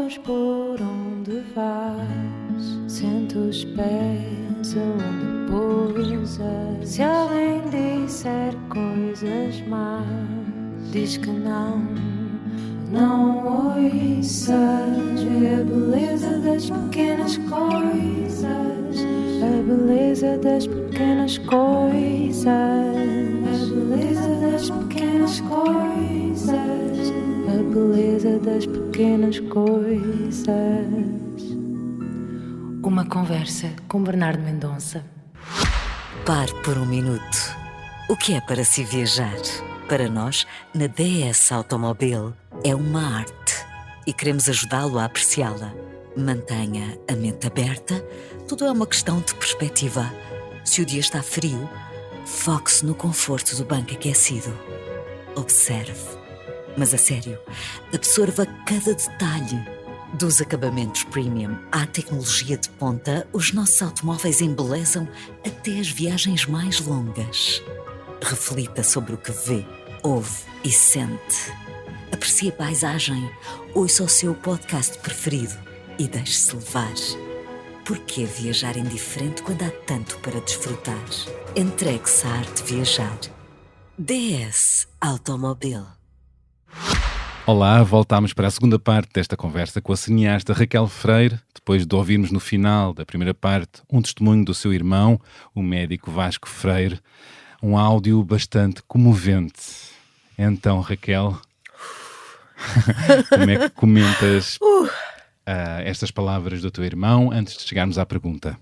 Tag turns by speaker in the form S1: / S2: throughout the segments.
S1: luz por onde vais, sente os pés onde pousas. Se alguém disser coisas más, diz que não ouças. Vê a beleza das pequenas coisas, a beleza das pequenas coisas, a beleza das pequenas coisas, a beleza das pequenas coisas. Uma conversa com Bernardo Mendonça.
S2: Pare por um minuto. O que é para se viajar? Para nós, na DS Automobil, é uma arte e queremos ajudá-lo a apreciá-la. Mantenha a mente aberta, tudo é uma questão de perspectiva. Se o dia está frio, foque-se no conforto do banco aquecido. Observe, mas a sério, absorva cada detalhe. Dos acabamentos premium à tecnologia de ponta, os nossos automóveis embelezam até as viagens mais longas. Reflita sobre o que vê, ouve e sente. Aprecie a paisagem, ouça o seu podcast preferido e deixe-se levar. Porquê viajar indiferente quando há tanto para desfrutar? Entregue-se à arte de viajar. DS Automobil.
S3: Olá, voltámos para a segunda parte desta conversa com a cineasta Raquel Freire, depois de ouvirmos no final da primeira parte um testemunho do seu irmão, o médico Vasco Freire, um áudio bastante comovente. Então, Raquel, como é que comentas estas palavras do teu irmão antes de chegarmos à pergunta?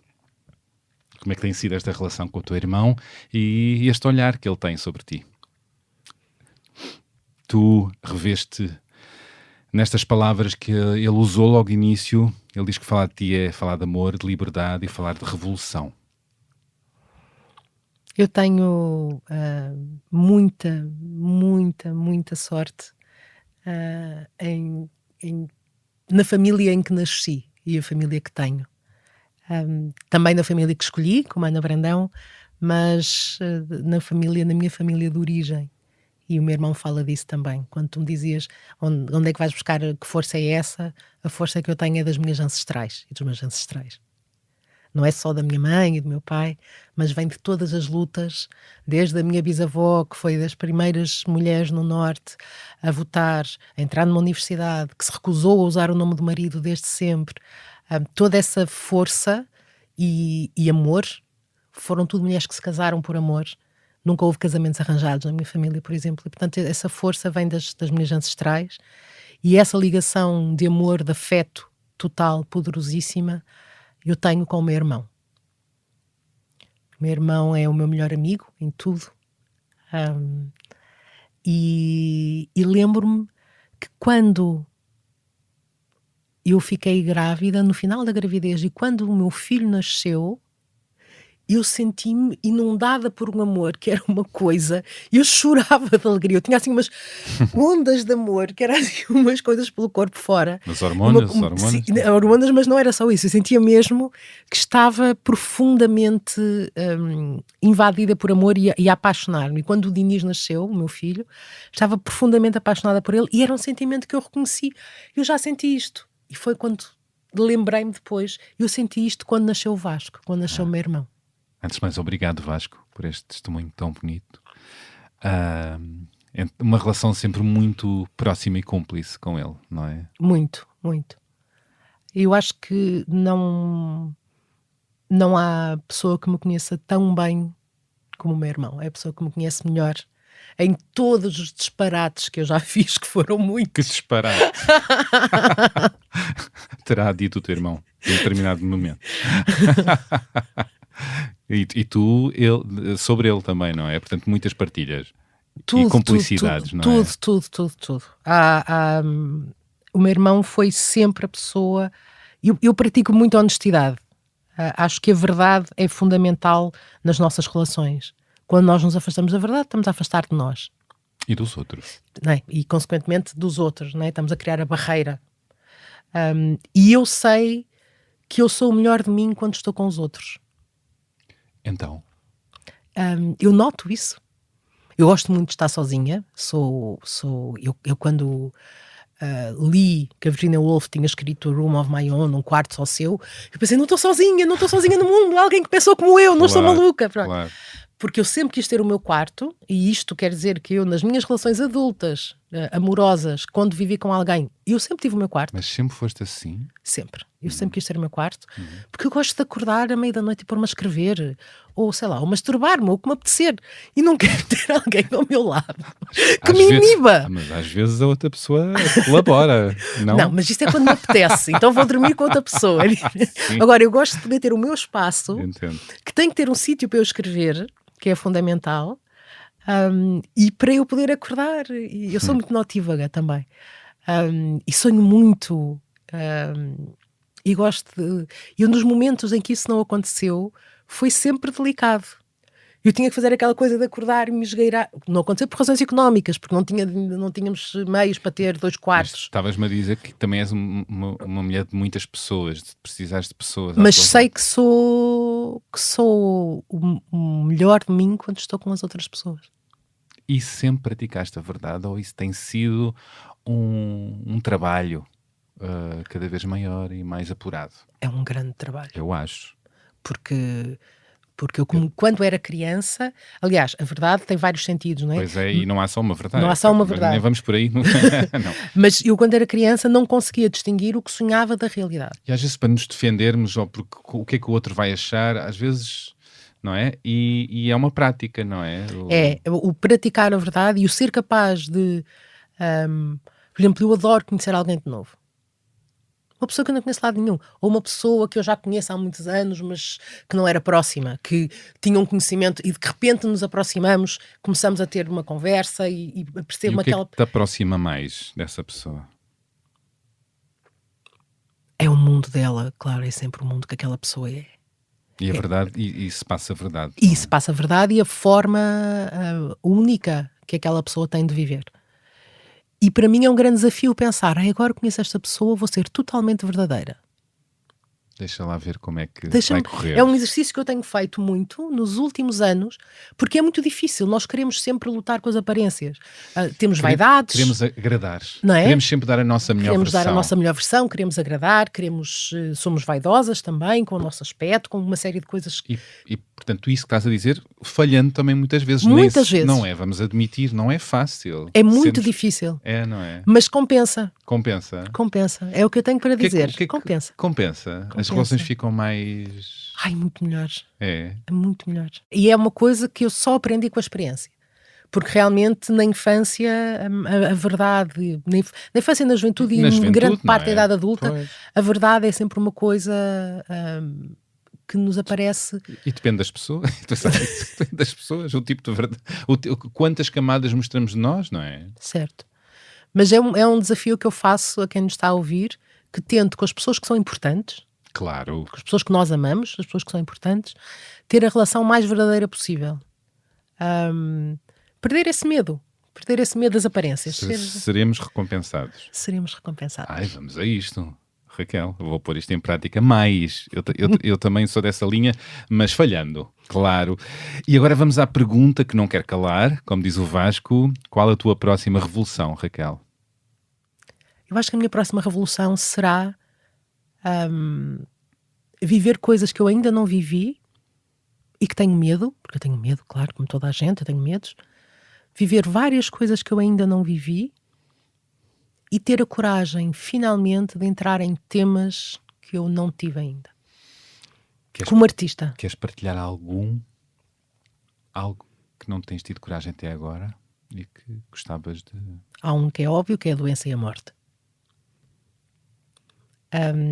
S3: Como é que tem sido esta relação com o teu irmão e este olhar que ele tem sobre ti? Tu reveste nestas palavras que ele usou logo no início. Ele diz que falar de ti é falar de amor, de liberdade e falar de revolução.
S4: Eu tenho muita sorte na família em que nasci e a família que tenho. Também na família que escolhi, como Ana Brandão, mas na minha família de origem. E o meu irmão fala disso também. Quando tu me dizias onde é que vais buscar, que força é essa, a força que eu tenho é das minhas ancestrais e dos meus ancestrais. Não é só da minha mãe e do meu pai, mas vem de todas as lutas, desde a minha bisavó, que foi das primeiras mulheres no Norte a votar, a entrar numa universidade, que se recusou a usar o nome do marido desde sempre. Toda essa força e amor, foram tudo mulheres que se casaram por amor. Nunca houve casamentos arranjados na minha família, por exemplo. E, portanto, essa força vem das minhas ancestrais. E essa ligação de amor, de afeto total, poderosíssima, eu tenho com o meu irmão. O meu irmão é o meu melhor amigo em tudo. E lembro-me que quando eu fiquei grávida, no final da gravidez, e quando o meu filho nasceu, eu senti-me inundada por um amor que era uma coisa, eu chorava de alegria, eu tinha assim umas ondas de amor, que eram assim umas coisas pelo corpo fora.
S3: As hormonas?
S4: Sim, hormonas, mas não era só isso, eu sentia mesmo que estava profundamente invadida por amor e a apaixonar-me. E quando o Dinis nasceu, o meu filho, estava profundamente apaixonada por ele e era um sentimento que eu reconheci. Eu já senti isto. E foi quando lembrei-me depois, eu senti isto quando nasceu o Vasco, quando nasceu o meu irmão.
S3: Antes de mais, obrigado, Vasco, por este testemunho tão bonito. Uma relação sempre muito próxima e cúmplice com ele, não é?
S4: Muito. Eu acho que não há pessoa que me conheça tão bem como o meu irmão. É a pessoa que me conhece melhor em todos os disparates que eu já fiz, que foram muitos.
S3: Que disparate! Terá dito o teu irmão em determinado momento. E tu, sobre ele também, não é? Portanto, muitas partilhas e cumplicidades, não é?
S4: Tudo. O meu irmão foi sempre a pessoa... Eu pratico muita honestidade. Acho que a verdade é fundamental nas nossas relações. Quando nós nos afastamos da verdade, estamos a afastar de nós.
S3: E dos outros.
S4: Não é? E, consequentemente, dos outros. Não é? Estamos a criar a barreira. E eu sei que eu sou o melhor de mim quando estou com os outros.
S3: Então?
S4: Eu noto isso. Eu gosto muito de estar sozinha. Eu quando li que a Virginia Woolf tinha escrito A Room of My Own, um quarto só seu, eu pensei, não estou sozinha no mundo, há alguém que pensou como eu, não estou maluca. Pronto.
S3: Claro.
S4: Porque eu sempre quis ter o meu quarto, e isto quer dizer que eu, nas minhas relações adultas, amorosas, quando vivi com alguém, eu sempre tive o meu quarto.
S3: Mas sempre foste assim?
S4: Sempre. Eu sempre quis ter o meu quarto, porque eu gosto de acordar à meia da noite e pôr-me a escrever, ou sei lá, ou masturbar-me, ou o que me apetecer. E não quero ter alguém ao meu lado que me iniba.
S3: Mas às vezes a outra pessoa colabora, não?
S4: Não, mas isto é quando me apetece, então vou dormir com outra pessoa. Agora, eu gosto de poder ter o meu espaço,
S3: Entendo.
S4: que tem que ter um sítio para eu escrever, que é fundamental, e para eu poder acordar. E eu sou muito notívaga também, e sonho muito, e gosto de... E um dos momentos em que isso não aconteceu foi sempre delicado. Eu tinha que fazer aquela coisa de acordar e me esgueirar. Não aconteceu por razões económicas, porque não tínhamos meios para ter 2 quartos.
S3: Estavas-me a dizer que também és uma mulher de muitas pessoas, de precisares de pessoas.
S4: Mas sei que sou o melhor de mim quando estou com as outras pessoas.
S3: E sempre praticaste a verdade, ou isso tem sido um trabalho cada vez maior e mais apurado?
S4: É um grande trabalho.
S3: Eu acho.
S4: Porque eu, quando era criança, aliás, a verdade tem vários sentidos, não é?
S3: Pois é, e não há só uma verdade.
S4: Não há só uma verdade.
S3: Nem vamos por aí. Não.
S4: Mas eu, quando era criança, não conseguia distinguir o que sonhava da realidade.
S3: E às vezes, para nos defendermos, ou porque o que é que o outro vai achar, às vezes, não é? E é uma prática, não é?
S4: O praticar a verdade e o ser capaz de... por exemplo, eu adoro conhecer alguém de novo. Uma pessoa que eu não conheço de lado nenhum. Ou uma pessoa que eu já conheço há muitos anos, mas que não era próxima, que tinha um conhecimento e de repente nos aproximamos, começamos a ter uma conversa e percebo
S3: aquela... o que é que te aproxima mais dessa pessoa?
S4: É o mundo dela, claro, é sempre o mundo que aquela pessoa é.
S3: E a verdade, e se passa a verdade.
S4: E se passa a verdade e a forma única que aquela pessoa tem de viver. E para mim é um grande desafio pensar, agora conheço esta pessoa, vou ser totalmente verdadeira.
S3: Deixa lá ver como é que vai correr.
S4: É um exercício que eu tenho feito muito nos últimos anos, porque é muito difícil. Nós queremos sempre lutar com as aparências. Temos vaidades.
S3: Queremos agradar.
S4: Não é?
S3: Queremos sempre dar a nossa melhor versão.
S4: Queremos dar a nossa melhor versão, queremos agradar, somos vaidosas também com o nosso aspecto, com uma série de coisas.
S3: E portanto, isso que estás a dizer, falhando também muitas vezes.
S4: Muitas vezes.
S3: Não é, vamos admitir, não é fácil.
S4: É muito difícil.
S3: É, não é?
S4: Mas compensa.
S3: Compensa.
S4: Compensa. É o que eu tenho para dizer.
S3: Compensa. Compensa. As relações ficam mais...
S4: muito melhores.
S3: É
S4: muito melhores. E é uma coisa que eu só aprendi com a experiência. Porque realmente na infância, a verdade, na infância e na juventude, e em grande parte da idade adulta, a verdade é sempre uma coisa que nos aparece.
S3: E depende das pessoas. Depende das pessoas. O tipo de verdade. Quantas camadas mostramos de nós, não é?
S4: Certo. Mas é um desafio que eu faço a quem nos está a ouvir, que tento com as pessoas que são importantes.
S3: Claro.
S4: Com as pessoas que nós amamos, as pessoas que são importantes, ter a relação mais verdadeira possível. Perder esse medo das aparências.
S3: Seremos recompensados.
S4: Seremos recompensados.
S3: Ai, vamos a isto. Raquel, eu vou pôr isto em prática mais. Eu também sou dessa linha, mas falhando, claro. E agora vamos à pergunta que não quer calar, como diz o Vasco. Qual a tua próxima revolução, Raquel?
S4: Eu acho que a minha próxima revolução será viver coisas que eu ainda não vivi e que tenho medo, porque eu tenho medo, claro, como toda a gente, eu tenho medos. Viver várias coisas que eu ainda não vivi e ter a coragem, finalmente, de entrar em temas que eu não tive ainda. Como artista.
S3: Queres partilhar algo que não tens tido coragem até agora e que gostavas de...
S4: Há um que é óbvio, que é a doença e a morte.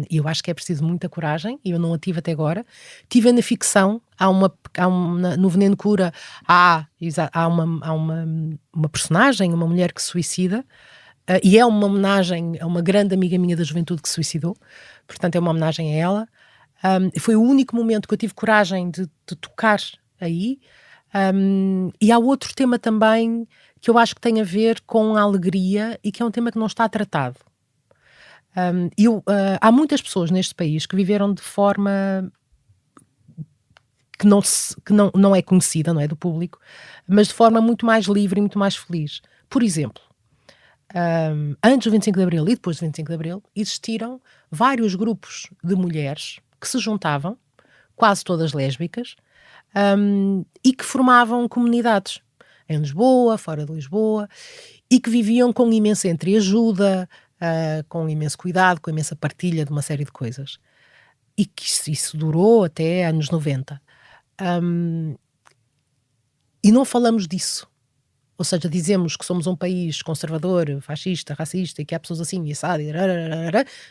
S4: E eu acho que é preciso muita coragem, e eu não a tive até agora. Tive na ficção, no Veneno Cura, há uma personagem, uma mulher que se suicida, e é uma homenagem a uma grande amiga minha da juventude que se suicidou, portanto é uma homenagem a ela. Foi o único momento que eu tive coragem de tocar aí. E há outro tema também que eu acho que tem a ver com a alegria e que é um tema que não está tratado. Há muitas pessoas neste país que viveram de forma que não é conhecida, não é do público, mas de forma muito mais livre e muito mais feliz. Por exemplo, antes do 25 de Abril e depois do 25 de Abril, existiram vários grupos de mulheres que se juntavam, quase todas lésbicas, e que formavam comunidades em Lisboa, fora de Lisboa, e que viviam com imensa entreajuda, com imenso cuidado, com imensa partilha de uma série de coisas. E que isso durou até anos 90. E não falamos disso. Ou seja, dizemos que somos um país conservador, fascista, racista, e que há pessoas assim, e assado,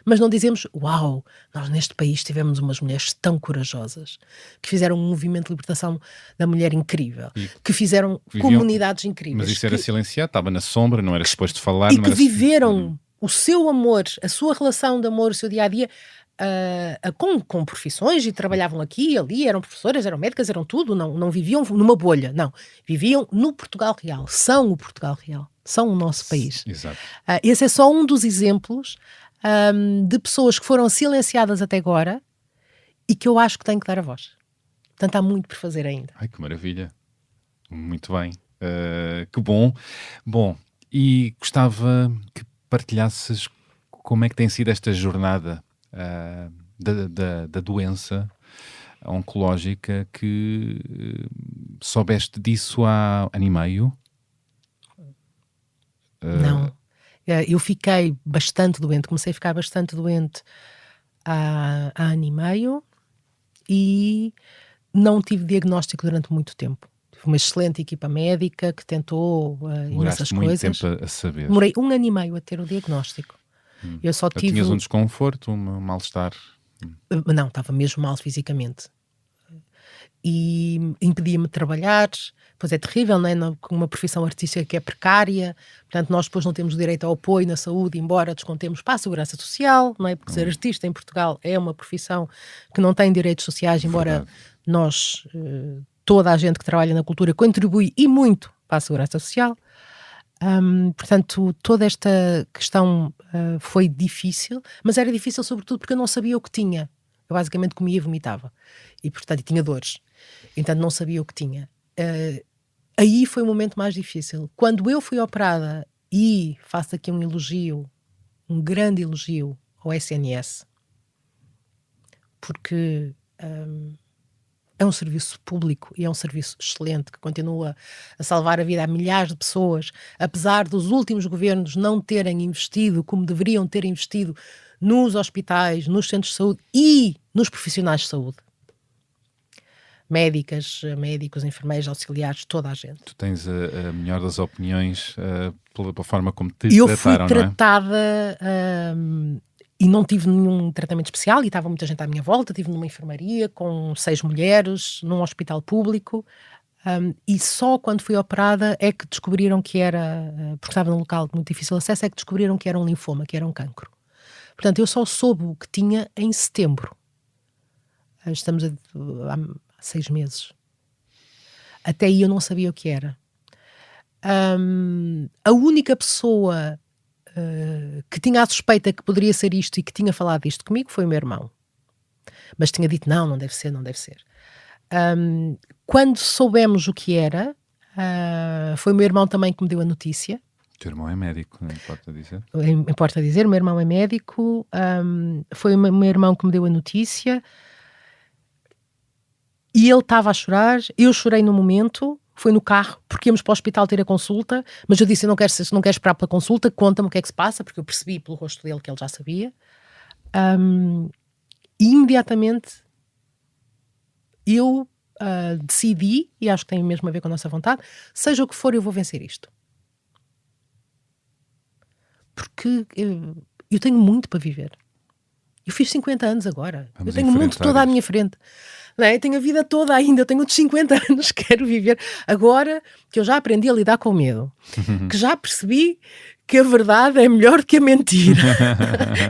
S4: mas não dizemos, uau, nós neste país tivemos umas mulheres tão corajosas, que fizeram um movimento de libertação da mulher incrível, que fizeram comunidades incríveis.
S3: Mas isso era silenciado, estava na sombra, não era suposto falar.
S4: E
S3: não
S4: que
S3: era...
S4: viveram o seu amor, a sua relação de amor, o seu dia-a-dia, com profissões, e trabalhavam aqui e ali, eram professoras, eram médicas, eram tudo, não viviam numa bolha, não, viviam no Portugal Real, são o Portugal Real, são o nosso país.
S3: Exato.
S4: Esse é só um dos exemplos de pessoas que foram silenciadas até agora e que eu acho que têm que dar a voz. Portanto, há muito por fazer ainda.
S3: Ai, que maravilha, muito bem, que bom. Bom, e gostava que partilhasses como é que tem sido esta jornada da doença oncológica, que soubeste disso há ano e meio?
S4: Não. Eu fiquei bastante doente, comecei a ficar bastante doente há ano e meio e não tive diagnóstico durante muito tempo. Tive uma excelente equipa médica que tentou imensas coisas.
S3: Demoraste muito tempo a saber.
S4: Demorei 1 ano e meio a ter o diagnóstico. Eu só tive...
S3: Tinhas um desconforto, um mal-estar?
S4: Não, estava mesmo mal fisicamente. E impedia-me de trabalhar. Pois é terrível, não é? Com uma profissão artística que é precária. Portanto, nós depois não temos direito ao apoio na saúde, embora descontemos para a segurança social, não é? Porque ser artista em Portugal é uma profissão que não tem direitos sociais, embora nós, toda a gente que trabalha na cultura, contribui e muito para a segurança social. Portanto, toda esta questão foi difícil, mas era difícil sobretudo porque eu não sabia o que tinha. Eu basicamente comia e vomitava e, portanto, tinha dores, então não sabia o que tinha. Aí foi o momento mais difícil. Quando eu fui operada, e faço aqui um elogio, um grande elogio ao SNS, porque é um serviço público e é um serviço excelente que continua a salvar a vida a milhares de pessoas, apesar dos últimos governos não terem investido como deveriam ter investido nos hospitais, nos centros de saúde e nos profissionais de saúde. Médicas, médicos, enfermeiros, auxiliares, toda a gente.
S3: Tu tens a melhor das opiniões pela forma como te
S4: eu
S3: trataram,
S4: fui tratada, não é? E não tive nenhum tratamento especial, e estava muita gente à minha volta. Estive numa enfermaria com 6 mulheres, num hospital público, e só quando fui operada é que descobriram que era, porque estava num local de muito difícil acesso, é que descobriram que era um linfoma, que era um cancro. Portanto, eu só soube o que tinha em setembro. Estamos há 6 meses. Até aí eu não sabia o que era. A única pessoa que tinha a suspeita que poderia ser isto e que tinha falado isto comigo foi o meu irmão. Mas tinha dito, não deve ser, não deve ser. Quando soubemos o que era, foi o meu irmão também que me deu a notícia.
S3: O teu irmão é médico, não importa dizer?
S4: Importa dizer, o meu irmão é médico, foi o meu irmão que me deu a notícia. E ele estava a chorar, eu chorei no momento, foi no carro, porque íamos para o hospital ter a consulta, mas eu disse, não quero esperar pela consulta, conta-me o que é que se passa, porque eu percebi pelo rosto dele que ele já sabia. E imediatamente eu decidi, e acho que tem mesmo a ver com a nossa vontade, seja o que for, eu vou vencer isto. Porque eu tenho muito para viver. Eu fiz 50 anos agora. Eu tenho muito toda à minha frente. Não é? Eu tenho a vida toda ainda. Eu tenho outros 50 anos que quero viver. Agora que eu já aprendi a lidar com o medo. Que já percebi que a verdade é melhor que a mentira.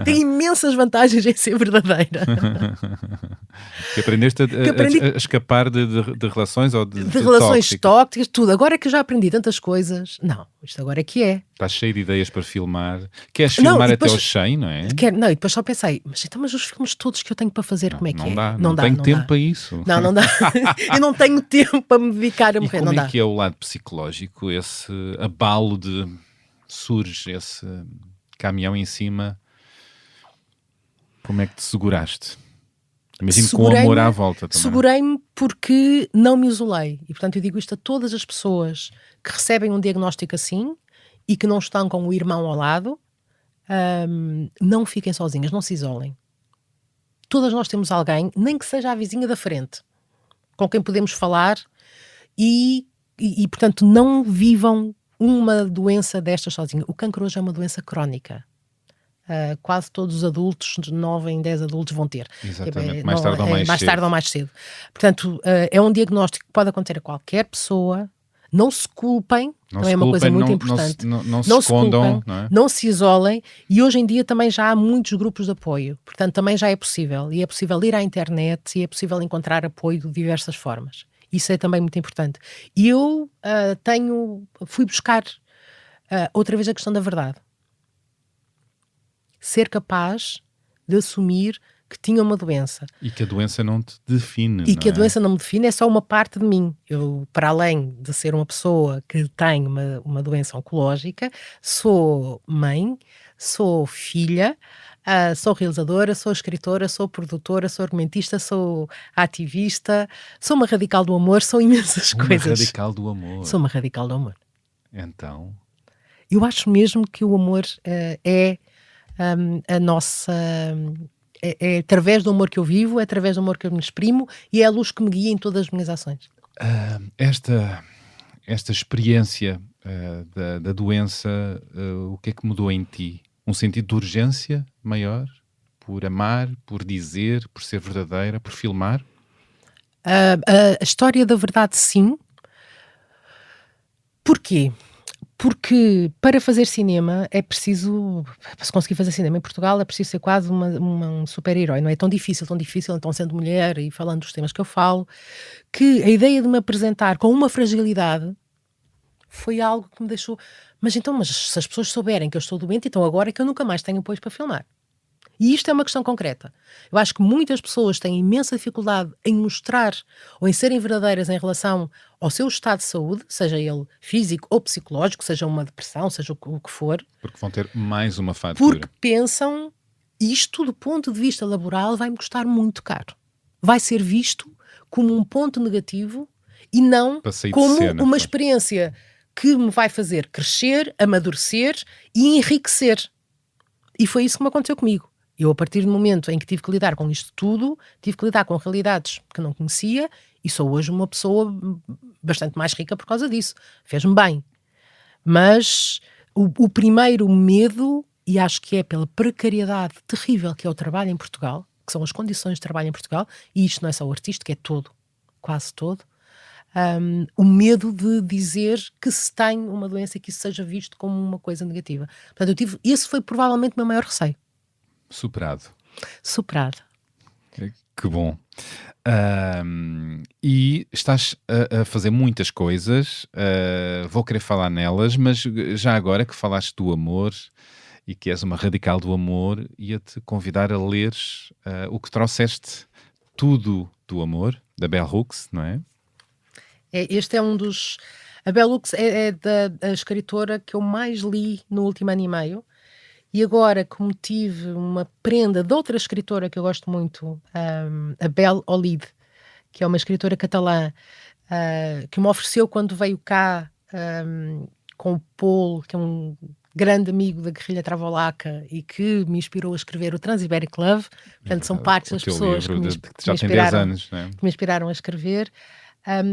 S4: Tem imensas vantagens em ser verdadeira.
S3: Que aprendeste a escapar de relações ou de
S4: relações tóxicas, tudo. Agora que eu já aprendi tantas coisas, não, isto agora é que é.
S3: Estás cheio de ideias para filmar. Queres filmar depois, até ao 100, não é?
S4: Não, e depois só pensei, mas os filmes todos que eu tenho para fazer, como é que é?
S3: Não tenho tempo para isso.
S4: Não dá. Eu não tenho tempo para me dedicar a morrer,
S3: e
S4: não dá.
S3: como é que é o lado psicológico, esse abalo de surge esse caminhão em cima, como é que te seguraste? Imagino com o amor à volta também.
S4: Segurei-me porque não me isolei. E, portanto, eu digo isto a todas as pessoas que recebem um diagnóstico assim e que não estão com o irmão ao lado. Não fiquem sozinhas, não se isolem. Todas nós temos alguém, nem que seja a vizinha da frente, com quem podemos falar e portanto, não vivam uma doença destas sozinha. O cancro hoje é uma doença crónica. Quase todos os adultos, de 9 em 10 adultos vão ter.
S3: Exatamente, mais tarde ou mais cedo.
S4: Mais tarde ou mais cedo. Portanto, é um diagnóstico que pode acontecer a qualquer pessoa. Não se culpem, também é uma coisa muito importante.
S3: Não se escondam,
S4: culpem, não se isolem. E hoje em dia também já há muitos grupos de apoio. Portanto, também já é possível. E é possível ir à internet e é possível encontrar apoio de diversas formas. Isso é também muito importante. E eu fui buscar outra vez a questão da verdade. Ser capaz de assumir que tinha uma doença.
S3: E que a doença não te define.
S4: E que a doença não me define, é só uma parte de mim. Eu, para além de ser uma pessoa que tem uma doença oncológica, sou mãe, sou filha, sou realizadora, sou escritora, sou produtora, sou argumentista, sou ativista, sou uma radical do amor, sou imensas coisas.
S3: Uma radical do amor.
S4: Sou uma radical do amor.
S3: Então?
S4: Eu acho mesmo que o amor é a nossa... É através do amor que eu vivo, é através do amor que eu me exprimo e é a luz que me guia em todas as minhas ações.
S3: Esta experiência da doença, o que é que mudou em ti? Um sentido de urgência maior? Por amar, por dizer, por ser verdadeira, por filmar?
S4: A história da verdade, sim. Porquê? Porque para fazer cinema é preciso, para se conseguir fazer cinema em Portugal é preciso ser quase um super-herói, não é tão difícil, então sendo mulher e falando dos temas que eu falo, que a ideia de me apresentar com uma fragilidade foi algo que me deixou, mas se as pessoas souberem que eu estou doente, então agora é que eu nunca mais tenho apoio para filmar. E isto é uma questão concreta. Eu acho que muitas pessoas têm imensa dificuldade em mostrar ou em serem verdadeiras em relação ao seu estado de saúde, seja ele físico ou psicológico, seja uma depressão, seja o que for.
S3: Porque vão ter mais uma fatura.
S4: Porque pensam, isto do ponto de vista laboral vai-me custar muito caro. Vai ser visto como um ponto negativo e não como uma experiência que me vai fazer crescer, amadurecer e enriquecer. E foi isso que me aconteceu comigo. Eu, a partir do momento em que tive que lidar com isto tudo, tive que lidar com realidades que não conhecia e sou hoje uma pessoa bastante mais rica por causa disso. Fez-me bem. Mas o primeiro medo, e acho que é pela precariedade terrível que é o trabalho em Portugal, que são as condições de trabalho em Portugal, e isto não é só o artístico, é todo, quase todo, o medo de dizer que se tem uma doença e que isso seja visto como uma coisa negativa. Portanto, esse foi provavelmente o meu maior receio.
S3: Superado. Que bom. E estás a fazer muitas coisas, vou querer falar nelas, mas já agora que falaste do amor e que és uma radical do amor, ia-te convidar a leres o que trouxeste, Tudo do Amor, da Bell Hooks, não é?
S4: Este é um dos... A Bell Hooks é da escritora que eu mais li no último ano e meio. E agora, como tive uma prenda de outra escritora que eu gosto muito, a Bel Olid, que é uma escritora catalã, que me ofereceu quando veio cá com o Paul, que é um grande amigo da guerrilha travolaca e que me inspirou a escrever o Trans-Iberic Love. Portanto, são partes das pessoas que me inspiraram a escrever.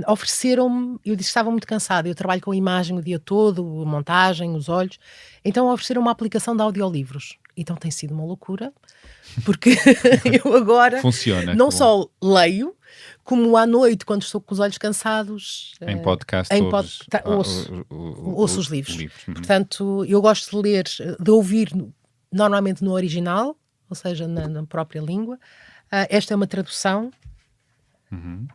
S4: Ofereceram-me, eu disse que estava muito cansada, eu trabalho com a imagem o dia todo, a montagem, os olhos, então ofereceram uma aplicação de audiolivros. Então tem sido uma loucura, porque eu agora não só leio, como à noite, quando estou com os olhos cansados,
S3: em podcast,
S4: ouço os livros. Portanto, eu gosto de ler, de ouvir normalmente no original, ou seja, na própria língua. Esta é uma tradução.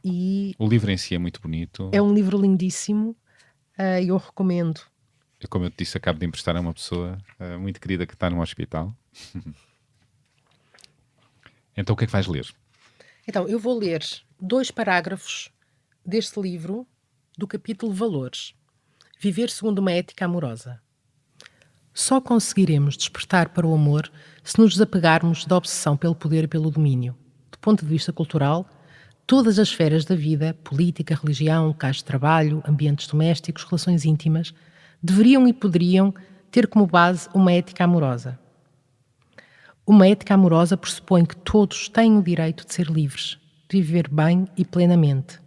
S4: E
S3: o livro em si é muito bonito.
S4: É um livro lindíssimo e eu recomendo.
S3: Como eu te disse, acabo de emprestar a uma pessoa muito querida que está num hospital. Então o que é que vais ler?
S4: Então, eu vou ler 2 parágrafos deste livro do capítulo Valores. Viver segundo uma ética amorosa. Só conseguiremos despertar para o amor se nos desapegarmos da obsessão pelo poder e pelo domínio. Do ponto de vista cultural, todas as esferas da vida, política, religião, locais de trabalho, ambientes domésticos, relações íntimas, deveriam e poderiam ter como base uma ética amorosa. Uma ética amorosa pressupõe que todos têm o direito de ser livres, de viver bem e plenamente.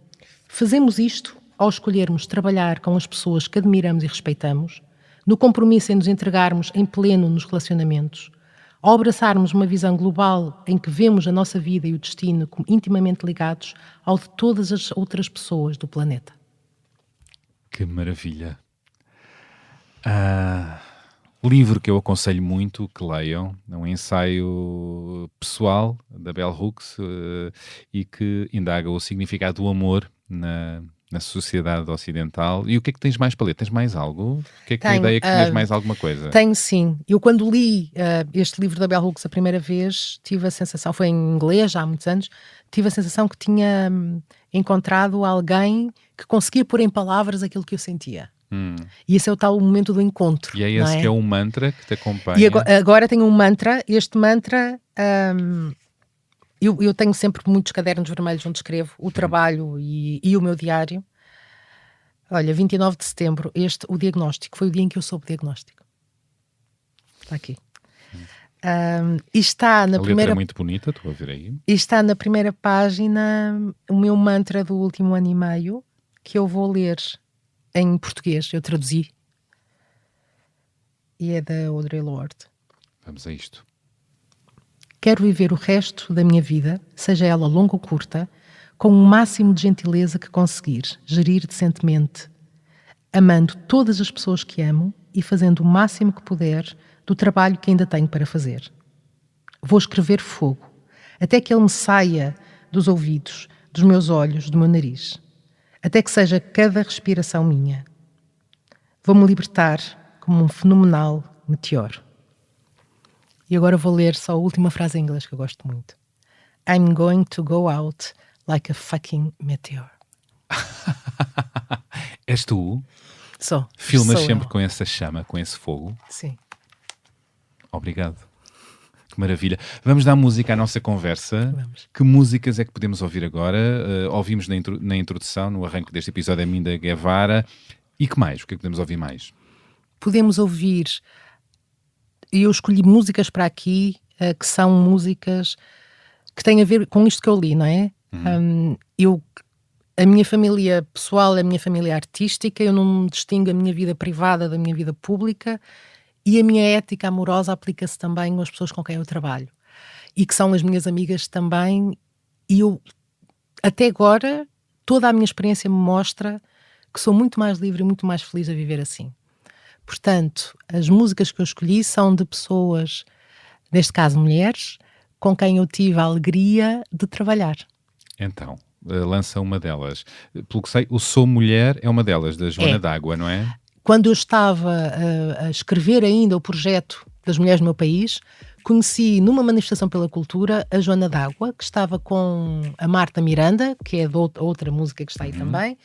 S4: Fazemos isto ao escolhermos trabalhar com as pessoas que admiramos e respeitamos, no compromisso em nos entregarmos em pleno nos relacionamentos, ao abraçarmos uma visão global em que vemos a nossa vida e o destino como intimamente ligados ao de todas as outras pessoas do planeta.
S3: Que maravilha! Livro que eu aconselho muito que leiam, é um ensaio pessoal da Bell Hooks e que indaga o significado do amor na sociedade ocidental. E o que é que tens mais para ler? Tens mais algo? O que é que a ideia que tinhas mais alguma coisa?
S4: Tenho sim. Eu quando li este livro da Bell Hooks a primeira vez, tive a sensação, foi em inglês já há muitos anos, tive a sensação que tinha encontrado alguém que conseguia pôr em palavras aquilo que eu sentia. E esse é o tal momento do encontro.
S3: E é esse que é um mantra que te acompanha.
S4: E agora tenho um mantra. Este mantra, eu tenho sempre muitos cadernos vermelhos onde escrevo o trabalho e o meu diário. Olha, 29 de setembro, o diagnóstico, foi o dia em que eu soube o diagnóstico. Está aqui. E está na
S3: letra é muito bonita, estou a ver aí.
S4: E está na primeira página o meu mantra do último ano e meio, que eu vou ler em português, eu traduzi. E é da Audre Lorde.
S3: Vamos a isto.
S4: Quero viver o resto da minha vida, seja ela longa ou curta, com o máximo de gentileza que conseguir, gerir decentemente, amando todas as pessoas que amo e fazendo o máximo que puder do trabalho que ainda tenho para fazer. Vou escrever fogo, até que ele me saia dos ouvidos, dos meus olhos, do meu nariz. Até que seja cada respiração minha. Vou-me libertar como um fenomenal meteoro. E agora vou ler só a última frase em inglês que eu gosto muito. I'm going to go out like a fucking meteor.
S3: És tu?
S4: Sou.
S3: Filmas
S4: Sou
S3: sempre
S4: eu.
S3: com essa chama, com esse fogo?
S4: Sim.
S3: Obrigado. Que maravilha. Vamos dar música à nossa conversa.
S4: Vamos.
S3: Que músicas é que podemos ouvir agora? Ouvimos na introdução, no arranque deste episódio, a Minda Guevara. E que mais? O que é que podemos ouvir mais?
S4: Podemos ouvir... Eu escolhi músicas para aqui que são músicas que têm a ver com isto que eu li, não é? A minha família pessoal é a minha família artística, eu não distingo a minha vida privada da minha vida pública e a minha ética amorosa aplica-se também às pessoas com quem eu trabalho e que são as minhas amigas também. E eu, até agora, toda a minha experiência me mostra que sou muito mais livre e muito mais feliz a viver assim. Portanto, as músicas que eu escolhi são de pessoas, neste caso mulheres, com quem eu tive a alegria de trabalhar.
S3: Então, lança uma delas. Pelo que sei, o Sou Mulher é uma delas, da Joana D'Água, não é?
S4: Quando eu estava a escrever ainda o projeto das Mulheres do Meu País, conheci numa manifestação pela cultura a Joana D'Água, que estava com a Marta Miranda, que é de outra música que está aí também,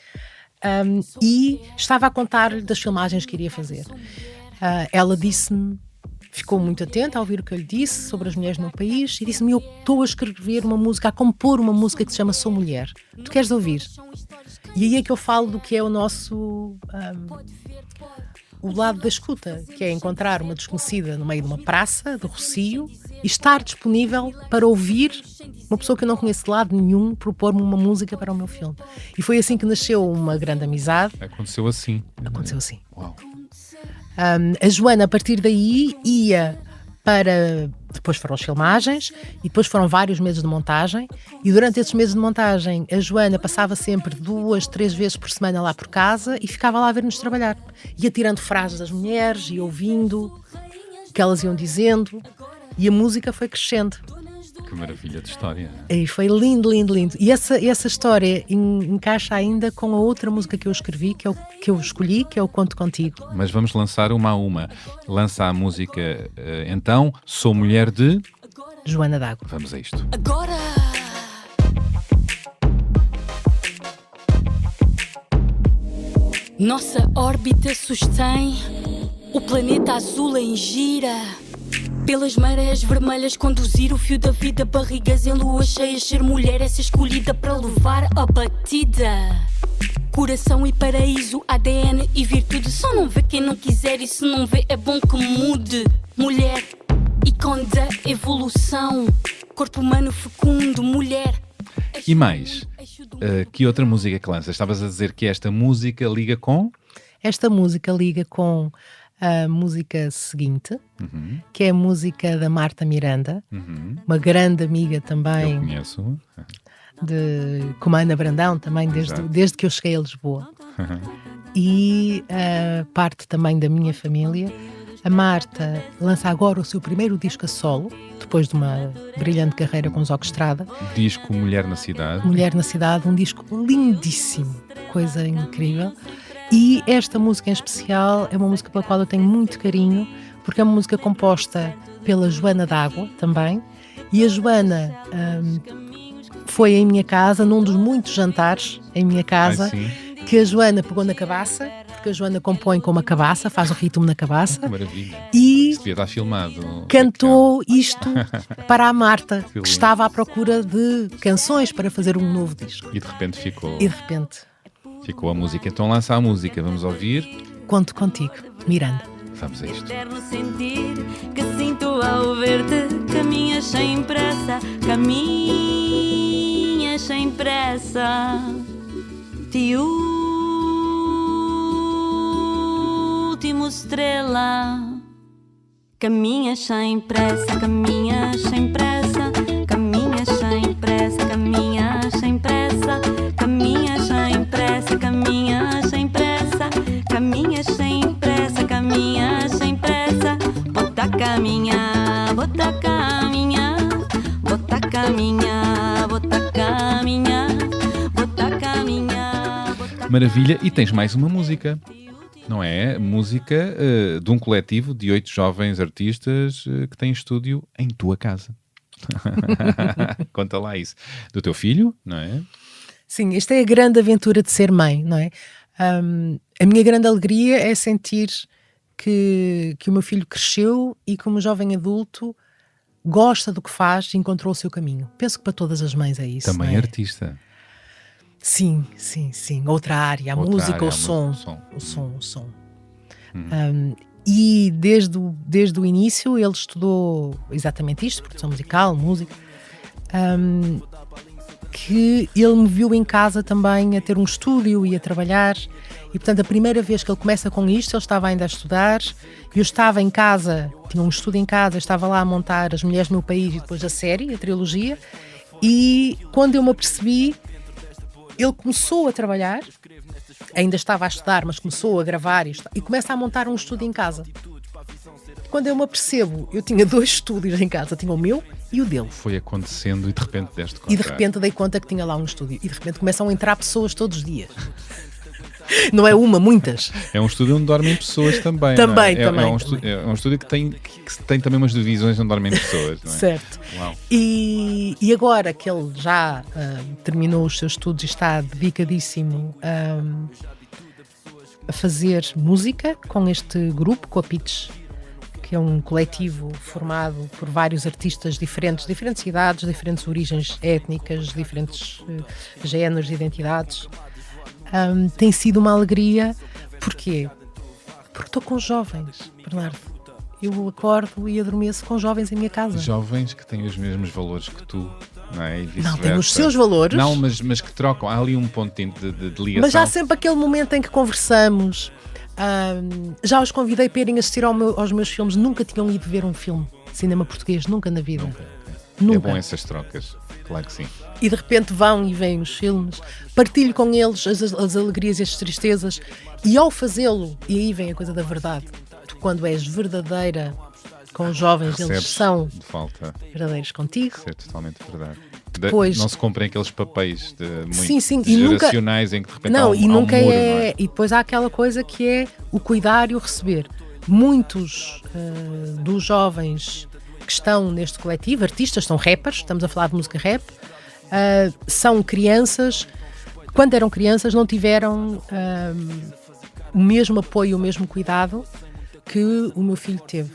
S4: e estava a contar-lhe das filmagens que iria fazer. Ela disse-me, ficou muito atenta a ouvir o que eu lhe disse sobre as mulheres no meu país e disse-me: eu estou a escrever uma música, a compor uma música que se chama Sou Mulher. Tu queres ouvir? E aí é que eu falo do que é o nosso... o lado da escuta, que é encontrar uma desconhecida no meio de uma praça, do Rocio, e estar disponível para ouvir uma pessoa que eu não conheço de lado nenhum propor-me uma música para o meu filme. E foi assim que nasceu uma grande amizade.
S3: Aconteceu assim.
S4: Aconteceu assim.
S3: Uau.
S4: A Joana, a partir daí, ia para... Depois foram as filmagens e depois foram vários meses de montagem, e durante esses meses de montagem a Joana passava sempre 2, 3 vezes por semana lá por casa e ficava lá a ver-nos trabalhar. Ia tirando frases das mulheres e ouvindo o que elas iam dizendo, e a música foi crescendo.
S3: Que maravilha de história.
S4: E foi lindo, lindo, lindo. E essa história encaixa ainda com a outra música que eu escrevi, que eu escolhi, que é o Conto Contigo.
S3: Mas vamos lançar uma a uma. Lança a música, então, Sou Mulher de...
S4: Joana D'Água.
S3: Vamos a isto.
S5: Agora nossa órbita sustém O planeta azul em gira, pelas marés vermelhas conduzir o fio da vida. Barrigas em lua cheia, ser mulher é ser escolhida para levar a batida. Coração e paraíso, ADN e virtude. Só não vê quem não quiser, e se não vê é bom que mude. Mulher, ícone da evolução, corpo humano fecundo, mulher.
S3: E mais, que outra música que lanças? Estavas a dizer que esta música liga com...
S4: Esta música liga com a música seguinte, que é a música da Marta Miranda, uma grande amiga também.
S3: Eu conheço.
S4: Com a Ana Brandão também, desde que eu cheguei a Lisboa. E parte também da minha família. A Marta lança agora o seu primeiro disco a solo, depois de uma brilhante carreira com os Estrada.
S3: Disco Mulher na Cidade.
S4: Mulher na Cidade, um disco lindíssimo, coisa incrível. E esta música em especial é uma música pela qual eu tenho muito carinho, porque é uma música composta pela Joana D'Água também. E a Joana foi em minha casa, num dos muitos jantares em minha casa, que a Joana pegou na cabaça, porque a Joana compõe com uma cabaça, faz o ritmo na cabaça.
S3: Maravilha.
S4: E
S3: devia estar filmado.
S4: Cantou isto para a Marta, que estava à procura de canções para fazer um novo disco.
S3: E de repente ficou.
S4: Ficou
S3: a música. Então lança a música, vamos ouvir.
S4: Conto Contigo, Miranda.
S3: Vamos a isto.
S5: Eterno sentir que sinto ao ver-te, caminhas sem pressa, caminhas sem pressa. De último estrela, caminhas sem pressa, caminhas sem pressa, caminhas sem pressa, caminhas sem pressa, caminhas sem pressa, caminhas sem pressa, caminhas sem pressa, caminhas sem pressa. Bota caminhar, bota caminhar, bota caminhar, bota caminhar, bota caminhar.
S3: Maravilha, e tens mais uma música, não é? Música de um coletivo de 8 jovens artistas que têm estúdio em tua casa. Conta lá isso. Do teu filho, não é?
S4: Sim, esta é a grande aventura de ser mãe, não é? A minha grande alegria é sentir que o meu filho cresceu e como jovem adulto gosta do que faz e encontrou o seu caminho. Penso que para todas as mães é isso.
S3: Também
S4: não é?
S3: Artista.
S4: Sim. Outra área, a música, o som. O som. E desde o início ele estudou exatamente isto, produção musical, música, que ele me viu em casa também a ter um estúdio e a trabalhar, e portanto a primeira vez que ele começa com isto, ele estava ainda a estudar, eu estava em casa, tinha um estúdio em casa, estava lá a montar As Mulheres do Meu País e depois a série, a trilogia, e quando eu me apercebi, ele começou a trabalhar, ainda estava a estudar, mas começou a gravar e começa a montar um estúdio em casa. Quando eu me apercebo, eu tinha 2 estúdios em casa, tinha o meu e o dele.
S3: Foi acontecendo e de repente deste conta.
S4: E de repente dei conta que tinha lá um estúdio. E de repente começam a entrar pessoas todos os dias. Não é uma, muitas.
S3: É um estúdio onde dormem pessoas também.
S4: Também,
S3: não é?
S4: também.
S3: É um estúdio que tem também umas divisões onde dormem pessoas. Não é?
S4: Certo.
S3: Uau.
S4: E agora que ele já terminou os seus estudos e está dedicadíssimo a fazer música com este grupo, com a Pitch, que é um coletivo formado por vários artistas diferentes idades, diferentes origens étnicas, diferentes géneros e identidades. Tem sido uma alegria. Porquê? Porque estou com jovens, Bernardo. Eu acordo e adormeço com jovens em minha casa.
S3: Jovens que têm os mesmos valores que tu, não é? E
S4: não, têm os seus valores.
S3: Não, mas que trocam. Há ali um ponto de ligação.
S4: Mas há sempre aquele momento em que conversamos. Já os convidei para irem assistir aos meus filmes. Nunca tinham ido ver um filme de cinema português, nunca na vida. Nunca.
S3: É bom essas trocas, claro que sim.
S4: E de repente vão e veem os filmes, partilho com eles as alegrias e as tristezas, e ao fazê-lo, e aí vem a coisa da verdade, tu quando és verdadeira com os jovens,
S3: recebes
S4: eles são
S3: de falta
S4: verdadeiros contigo.
S3: isso é totalmente verdade.
S4: Depois,
S3: não se cumprem aqueles papéis
S4: sim,
S3: geracionais em que de repente
S4: não,
S3: há
S4: e nunca
S3: muro,
S4: é,
S3: não é?
S4: E depois há aquela coisa que é o cuidar e o receber. Muitos dos jovens que estão neste coletivo, artistas, são rappers, estamos a falar de música rap, são crianças, quando eram crianças não tiveram o mesmo apoio, o mesmo cuidado que o meu filho teve.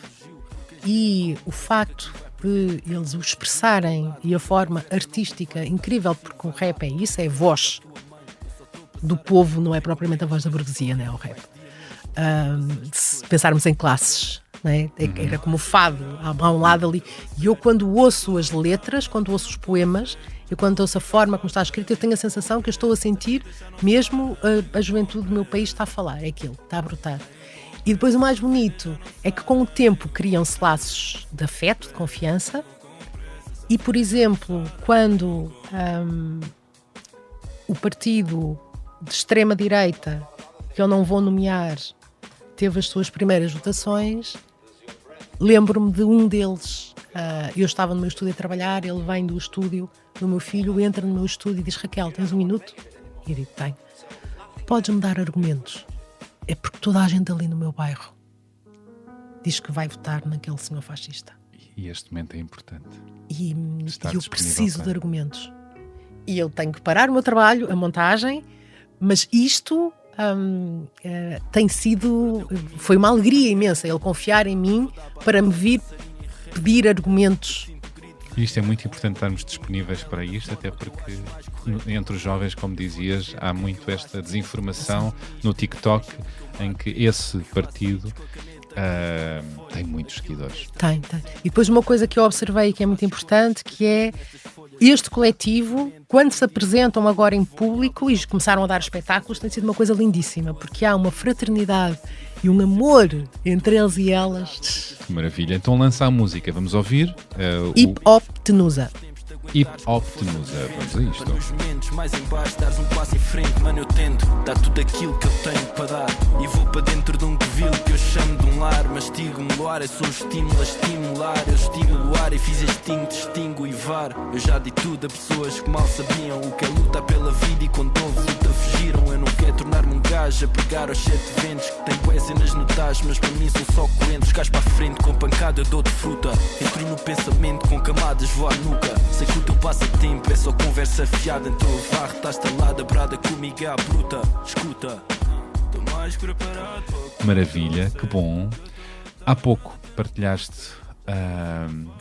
S4: E o facto de eles o expressarem e a forma artística incrível, porque o rap é isso, é voz do povo, não é propriamente a voz da burguesia, né, o rap. Se pensarmos em classes, né, era como o fado, há um lado ali. E eu, quando ouço as letras, quando ouço os poemas, eu quando ouço a forma como está escrito, eu tenho a sensação que eu estou a sentir mesmo a juventude do meu país está a falar, é aquilo, está a brotar. E depois o mais bonito é que com o tempo criam-se laços de afeto, de confiança. E, por exemplo, quando o partido de extrema-direita, que eu não vou nomear, teve as suas primeiras votações, lembro-me de um deles. Eu estava no meu estúdio a trabalhar, ele vem do estúdio do meu filho, entra no meu estúdio e diz: Raquel, tens um minuto? E eu digo: tenho. Podes-me dar argumentos? É porque toda a gente ali no meu bairro diz que vai votar naquele senhor fascista.
S3: E este momento é importante.
S4: E
S3: Estar
S4: eu
S3: disponível
S4: preciso
S3: para-
S4: de argumentos. E eu tenho que parar o meu trabalho, a montagem, mas isto tem sido... Foi uma alegria imensa ele confiar em mim para me vir pedir argumentos.
S3: E isto é muito importante estarmos disponíveis para isto, até porque entre os jovens, como dizias, há muito esta desinformação no TikTok, em que esse partido tem muitos seguidores.
S4: Tem. E depois uma coisa que eu observei que é muito importante, que é este coletivo, quando se apresentam agora em público e começaram a dar espetáculos, tem sido uma coisa lindíssima, porque há uma fraternidade e um amor entre eles e elas.
S3: Que maravilha. Então lança a música, vamos ouvir
S4: Hip Hop Tenusa.
S3: Hip Hop Tenusa. Vamos a isto.
S6: Os momentos mais em baixo, dares um passo em frente, mano, eu tento dar tudo aquilo que eu tenho para dar. E vou para dentro de um covil que eu chamo de um lar. Mastigo-me o ar, eu sou o estímulo a estimular. Eu estimulo o ar e fiz extinto, distingo e var. Eu já di tudo a pessoas que mal sabiam o que é lutar pela vida, e quando houve luta fugiram. Eu não quero tornar-me um gajo a pegar aos 7 ventos que tem bué cenas no tacho, mas para mim são só coentros. Gás para a frente com pancada eu dou-te fruta. Entro no pensamento com camadas, vou à nuca. Sei que o teu passatempo é só conversa fiada, então eu varro, estás talada, brada comigo à bruta. Escuta, estou mais preparado para...
S3: Maravilha, que bom. Há pouco partilhaste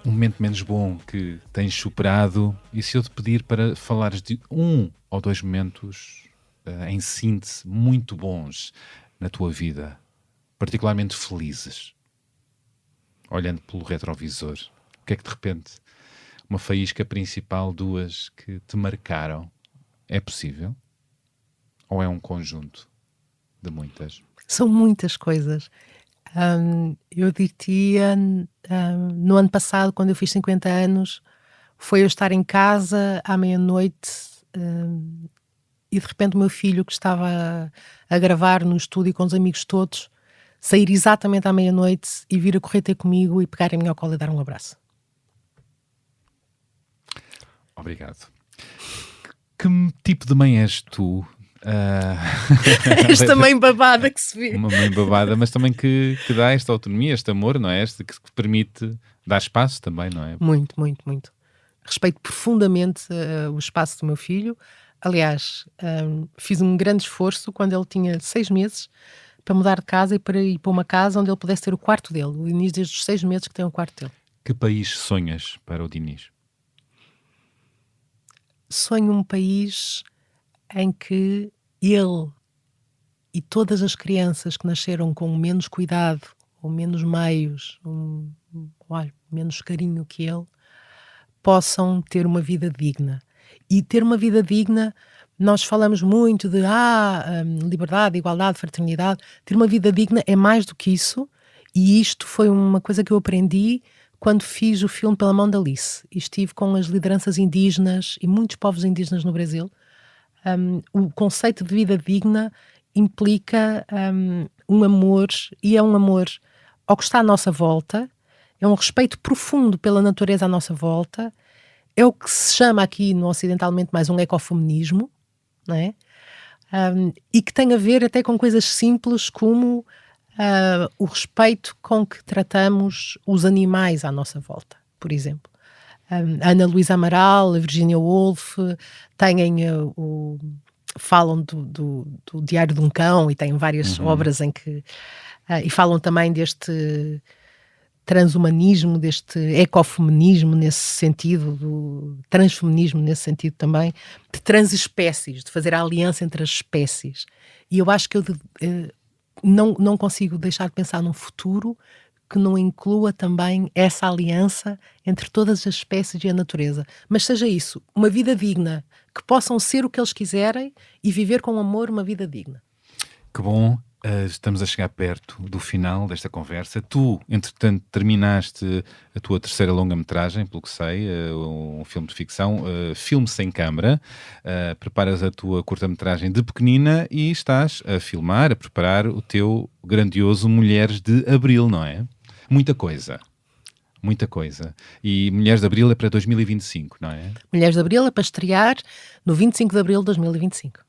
S3: um momento menos bom que tens superado, e se eu te pedir para falares de 1 ou 2 momentos em síntese muito bons na tua vida, particularmente felizes, olhando pelo retrovisor, o que é que de repente, uma faísca principal, 2 que te marcaram, é possível? Ou é um conjunto de muitas?
S4: São muitas coisas. Eu diria, no ano passado, quando eu fiz 50 anos, foi eu estar em casa à meia-noite e de repente o meu filho, que estava a gravar no estúdio com os amigos todos, sair exatamente à meia-noite e vir a correr ter comigo e pegar em mim ao colo e dar um abraço.
S3: Obrigado. Que tipo de mãe és tu?
S4: Esta mãe babada que se vê.
S3: Uma mãe babada, mas também que dá esta autonomia, este amor, não é? Este que permite dar espaço também, não é?
S4: Muito, muito, muito. Respeito profundamente o espaço do meu filho. Aliás, fiz um grande esforço quando ele tinha 6 meses para mudar de casa e para ir para uma casa onde ele pudesse ter o quarto dele. O Diniz, desde os 6 meses que tem o quarto dele.
S3: Que país sonhas para o Diniz?
S4: Sonho um país em que ele e todas as crianças que nasceram com menos cuidado ou menos meios, menos carinho que ele, possam ter uma vida digna. E ter uma vida digna, nós falamos muito de liberdade, igualdade, fraternidade. Ter uma vida digna é mais do que isso, e isto foi uma coisa que eu aprendi quando fiz o filme Pela Mão da Alice. E estive com as lideranças indígenas e muitos povos indígenas no Brasil. O conceito de vida digna implica um amor, e é um amor ao que está à nossa volta, é um respeito profundo pela natureza à nossa volta, é o que se chama aqui no ocidentalmente mais um ecofeminismo, não é? E que tem a ver até com coisas simples como o respeito com que tratamos os animais à nossa volta, por exemplo. A Ana Luísa Amaral, a Virginia Woolf falam do Diário de um Cão, e têm várias obras em que E falam também deste transhumanismo, deste ecofeminismo nesse sentido, do transfeminismo nesse sentido também, de transespécies, de fazer a aliança entre as espécies. E eu acho que eu não consigo deixar de pensar num futuro que não inclua também essa aliança entre todas as espécies e a natureza. Mas seja isso, uma vida digna, que possam ser o que eles quiserem e viver com amor uma vida digna.
S3: Que bom. Estamos a chegar perto do final desta conversa. Tu, entretanto, terminaste a tua terceira longa-metragem, pelo que sei, um filme de ficção, Filme Sem Câmara. Preparas a tua curta-metragem de pequenina e estás a filmar, a preparar o teu grandioso Mulheres de Abril, não é? Muita coisa. Muita coisa. E Mulheres de Abril é para 2025, não é?
S4: Mulheres de Abril é para estrear no 25 de Abril de 2025.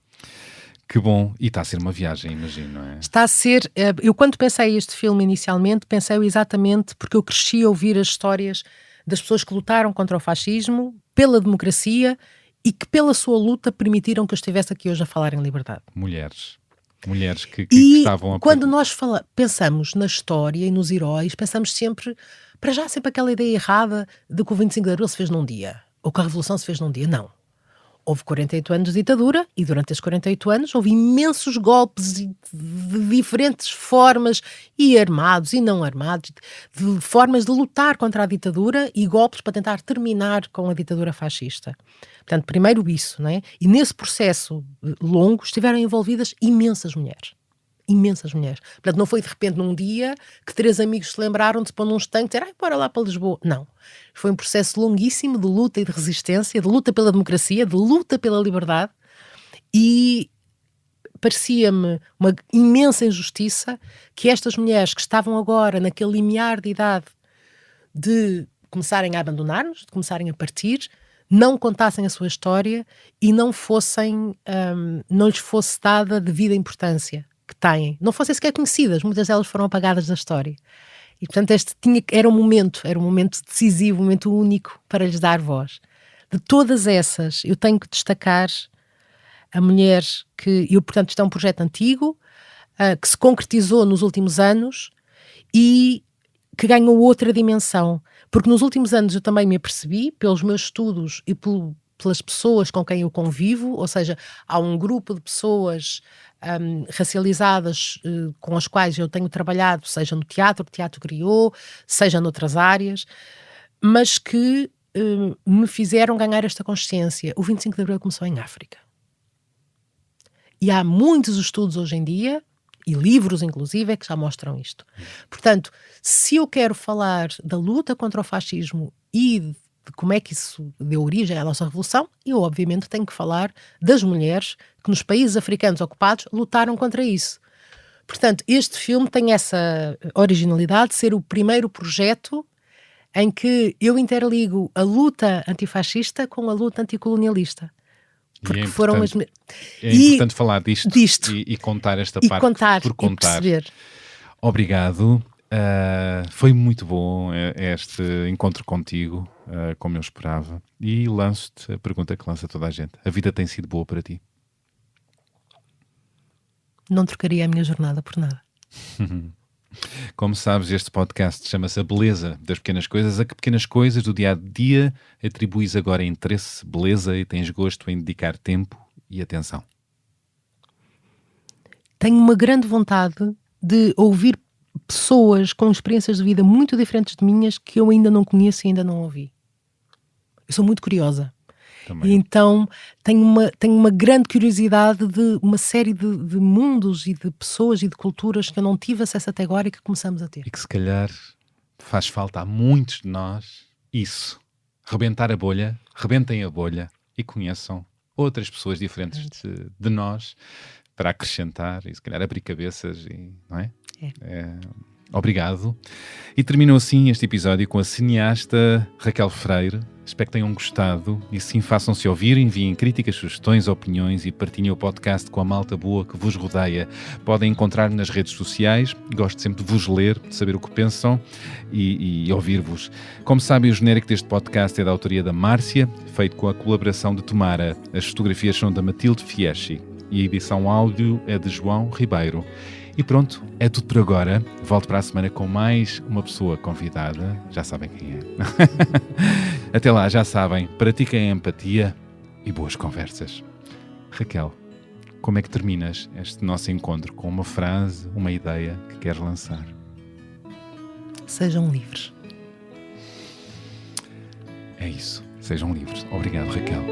S3: Que bom. E está a ser uma viagem, imagino, não é?
S4: Está a ser... Eu quando pensei este filme inicialmente, pensei exatamente porque eu cresci a ouvir as histórias das pessoas que lutaram contra o fascismo, pela democracia e que pela sua luta permitiram que eu estivesse aqui hoje a falar em liberdade.
S3: Mulheres que
S4: E
S3: estavam a...
S4: quando nós pensamos na história e nos heróis, pensamos sempre, para já sempre aquela ideia errada de que o 25 de Abril se fez num dia, ou que a Revolução se fez num dia. Não. Houve 48 anos de ditadura e durante esses 48 anos houve imensos golpes de diferentes formas, e armados e não armados, de formas de lutar contra a ditadura e golpes para tentar terminar com a ditadura fascista. Portanto, primeiro isso, não é? E nesse processo longo estiveram envolvidas imensas mulheres. Imensas mulheres. Portanto, não foi de repente num dia que 3 amigos se lembraram de se pôr num estanque e dizer, bora lá para Lisboa. Não. Foi um processo longuíssimo de luta e de resistência, de luta pela democracia, de luta pela liberdade, e parecia-me uma imensa injustiça que estas mulheres que estavam agora naquele limiar de idade de começarem a abandonar-nos, de começarem a partir, não contassem a sua história e não lhes fosse dada a devida importância que têm, não fossem sequer conhecidas, muitas delas foram apagadas da história. E portanto era um momento decisivo, um momento único para lhes dar voz. De todas essas, eu tenho que destacar a mulher portanto isto é um projeto antigo, que se concretizou nos últimos anos e que ganhou outra dimensão, porque nos últimos anos eu também me apercebi, pelos meus estudos e pelas pessoas com quem eu convivo, ou seja, há um grupo de pessoas racializadas com as quais eu tenho trabalhado, seja no teatro criou, seja noutras áreas, mas que me fizeram ganhar esta consciência. O 25 de Abril começou em África. E há muitos estudos hoje em dia, e livros inclusive, que já mostram isto. Portanto, se eu quero falar da luta contra o fascismo e de como é que isso deu origem à nossa revolução, eu obviamente tenho que falar das mulheres que nos países africanos ocupados lutaram contra isso. Portanto, este filme tem essa originalidade de ser o primeiro projeto em que eu interligo a luta antifascista com a luta anticolonialista. Porque
S3: é importante falar disto. E contar esta parte por contar.
S4: E perceber.
S3: Obrigado. Foi muito bom este encontro contigo, como eu esperava. E lanço-te a pergunta que lança toda a gente. A vida tem sido boa para ti?
S4: Não trocaria a minha jornada por nada.
S3: Como sabes, este podcast chama-se A Beleza das Pequenas Coisas. A que pequenas coisas do dia-a-dia atribuis agora interesse, beleza e tens gosto em dedicar tempo e atenção?
S4: Tenho uma grande vontade de ouvir pessoas com experiências de vida muito diferentes de minhas que eu ainda não conheço e ainda não ouvi. Eu sou muito curiosa.
S3: Também.
S4: E então tenho uma grande curiosidade de uma série de mundos e de pessoas e de culturas que eu não tive acesso até agora e que começamos a ter.
S3: E que se calhar faz falta a muitos de nós isso. Rebentar a bolha, rebentem a bolha e conheçam outras pessoas diferentes de nós para acrescentar e se calhar abrir cabeças, não é? Obrigado. E terminou assim este episódio com a cineasta Raquel Freire. Espero que tenham gostado e sim, façam-se ouvir, enviem críticas, sugestões, opiniões e partilhem o podcast com a malta boa que vos rodeia. Podem encontrar-me nas redes sociais, gosto sempre de vos ler, de saber o que pensam e ouvir-vos. Como sabem, o genérico deste podcast é da autoria da Márcia, feito com a colaboração de Tomara. As fotografias são da Matilde Fieschi e a edição áudio é de João Ribeiro. E pronto, é tudo por agora. Volto para a semana com mais uma pessoa convidada. Já sabem quem é. Até lá, já sabem, pratiquem a empatia e boas conversas. Raquel, como é que terminas este nosso encontro? Com uma frase, uma ideia que queres lançar?
S4: Sejam livres.
S3: É isso. Sejam livres. Obrigado, Raquel.